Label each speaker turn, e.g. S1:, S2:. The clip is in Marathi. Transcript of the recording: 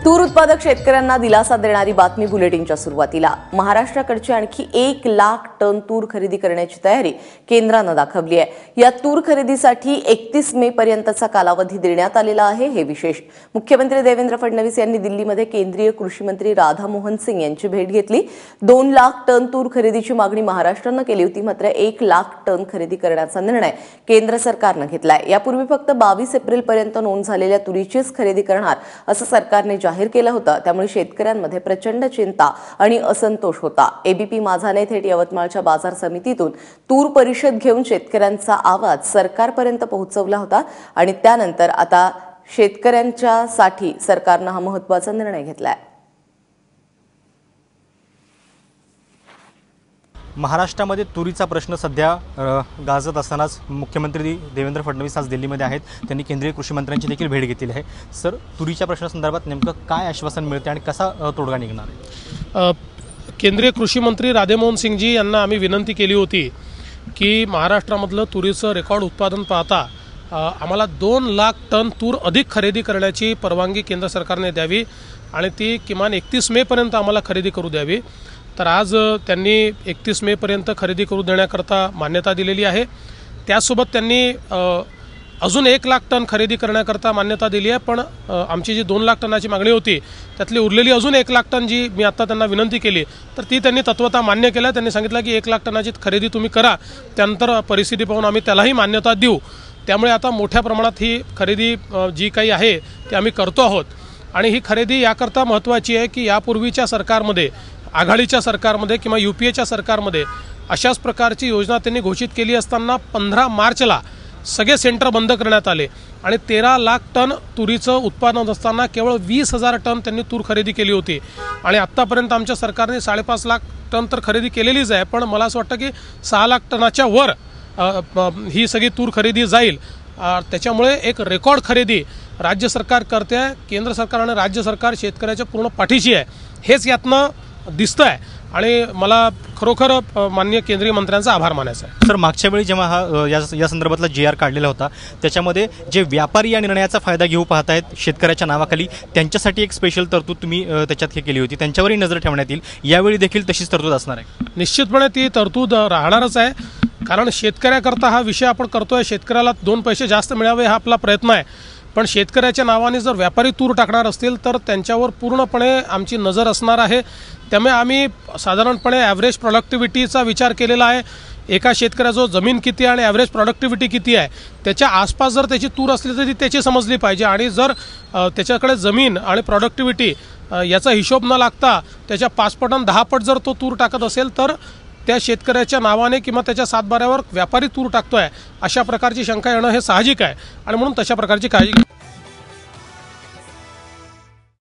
S1: तूर उत्पादक शेतकऱ्यांना दिलासा देणारी बातमी बुलेटिनच्या सुरुवातीला। महाराष्ट्राकडची आणखी 1 लाख टन तूर खरेदी करण्याची तयारी केंद्राने दाखवली आहे। या तूर खरेदीसाठी 31 मे पर्यंतचा कालावधी देण्यात आलेला आहे। हे विशेष, मुख्यमंत्री देवेंद्र फडणवीस यांनी दिल्लीमध्ये केंद्रीय कृषी मंत्री राधा मोहन सिंग यांची भेट घेतली। 2 लाख टन तूर खरेदीची मागणी महाराष्ट्राने केली होती, मात्र 1 लाख टन खरेदी करण्याचा निर्णय केंद्र सरकारने घेतलाय। यापूर्वी फक्त 22 एप्रिल पर्यंत नोंद झालेल्या तुरीचीच खरेदी करणार असं सरकारने जाहीर केलं होतं। त्यामुळे शेतकऱ्यांमध्ये प्रचंड चिंता आणि असंतोष होता। एबीपी माझाने थेट यवतमाळच्या बाजार समितीतून तूर परिषद घेऊन शेतकऱ्यांचा आवाज सरकारपर्यंत पोहोचवला होता आणि त्यानंतर आता शेतकऱ्यांच्यासाठी सरकारने हा महत्त्वाचा निर्णय घेतलाय।
S2: महाराष्ट्रामध्ये तुरीचा प्रश्न सध्या गाजत असतानाच मुख्यमंत्री देवेंद्र फडणवीस आज दिल्लीमध्ये आहेत। त्यांनी केंद्रीय कृषी मंत्र्यांची देखील भेट घेतली आहे। सर, तुरीच्या प्रश्नासंदर्भात नेमकं काय आश्वासन मिळते आणि कसा तोडगा निघणार आहे?
S3: केंद्रीय कृषी मंत्री राधामोहन सिंगजी यांना आम्ही विनंती केली होती की महाराष्ट्रामधलं तुरीचं रेकॉर्ड उत्पादन पाहता आम्हाला 2 लाख टन तूर अधिक खरेदी करण्याची परवानगी केंद्र सरकारने द्यावी आणि ती किमान 31 मे पर्यंत आम्हाला खरेदी करू द्यावी। तर आज त्यांनी 31 मे पर्यंत खरेदी करू देण्याकरता मान्यता दिलेली आहे। त्यासोबत त्यांनी अजून 1 लाख टन खरेदी करण्याकरता मान्यता दिली आहे। पण आमची जी 2 लाख टनाची मागणी होती त्यातली उरलेली अजून 1 लाख टन जी मी आता त्यांना विनंती केली तर ती त्यांनी तत्वतः मान्य केलं। त्यांनी सांगितलं की 1 लाख टनाची खरेदी तुम्ही करा, त्यानंतर परिस्थिती पाहून आम्ही त्यालाही मान्यता देऊ। त्यामुळे आता मोठ्या प्रमाणात ही खरेदी जी काही आहे ती आम्ही करतो आहोत आणि ही खरेदी याकरता महत्त्वाची आहे की यापूर्वीच्या सरकारमध्ये, आघाडीच्या सरकारमध्ये किंवा यूपीएच्या सरकारमध्ये अशाच प्रकारची योजना त्यांनी घोषित केली असताना 15 मार्चला सगळे सेंटर बंद करण्यात आले आणि 13 लाख टन तुरीचं उत्पादन असताना केवळ 20,000 टन त्यांनी तूर खरेदी केली होती आणि आत्तापर्यंत आमच्या सरकारने 5.5 लाख टन तर खरेदी केलेलीच आहे। पण मला असं वाटतं की 6 लाख टनाच्या वर ही सगळी तूर खरेदी जाईल। त्याच्यामुळे एक रेकॉर्ड खरेदी राज्य सरकार करते आहे। केंद्र सरकार आणि राज्य सरकार शेतकऱ्याच्या पूर्ण पाठीशी आहे, हेच यातनं दिसतं आहे आणि मला खरोखर माननीय केंद्रीय मंत्र्यांचा आभार मानायचा आहे।
S2: सर, मागच्या वेळी जेव्हा हा या संदर्भातला GR काढलेला होता त्याच्यामध्ये जे व्यापारी या निर्णयाचा फायदा घेऊ पाहत आहेत शेतकऱ्याच्या नावाखाली, त्यांच्यासाठी एक स्पेशल तरतूद तुम्ही त्याच्यात हे केली होती, त्यांच्यावरही नजर ठेवण्यात येईल। यावेळी देखील तशीच तरतूद असणार आहे?
S3: निश्चितपणे ती तरतूद राहणारच आहे, कारण शेतकऱ्याकरता हा विषय आपण करतोय। शेतकऱ्याला 2 पैसे जास्त मिळावे हा आपला प्रयत्न आहे, पण शेतकऱ्याच्या नावाने जर व्यापारी तूर टाकणार असतील तर त्यांच्यावर पूर्णपणे आमची नजर असणार आहे। त्यामुळे आम्ही साधारणपणे ॲव्हरेज प्रोडक्टिव्हिटीचा विचार केलेला आहे। एका शेतकऱ्याचं जमीन किती आणि ॲव्हरेज प्रोडक्टिव्हिटी किती आहे त्याच्या आसपास जर त्याची तूर असली तर ती त्याची समजली पाहिजे आणि जर त्याच्याकडे जमीन आणि प्रोडक्टिव्हिटी याचा हिशोब न लागता त्याच्या 5 पट आणि 10 पट जर तो तूर टाकत असेल तर त्या शेतकऱ्याच्या नावाने किंवा त्याच्या सातबाऱ्यावर व्यापारी तूर टाकतोय अशा प्रकारची शंका येणं हे साहजिक आहे आणि म्हणून तशा प्रकारची काळजी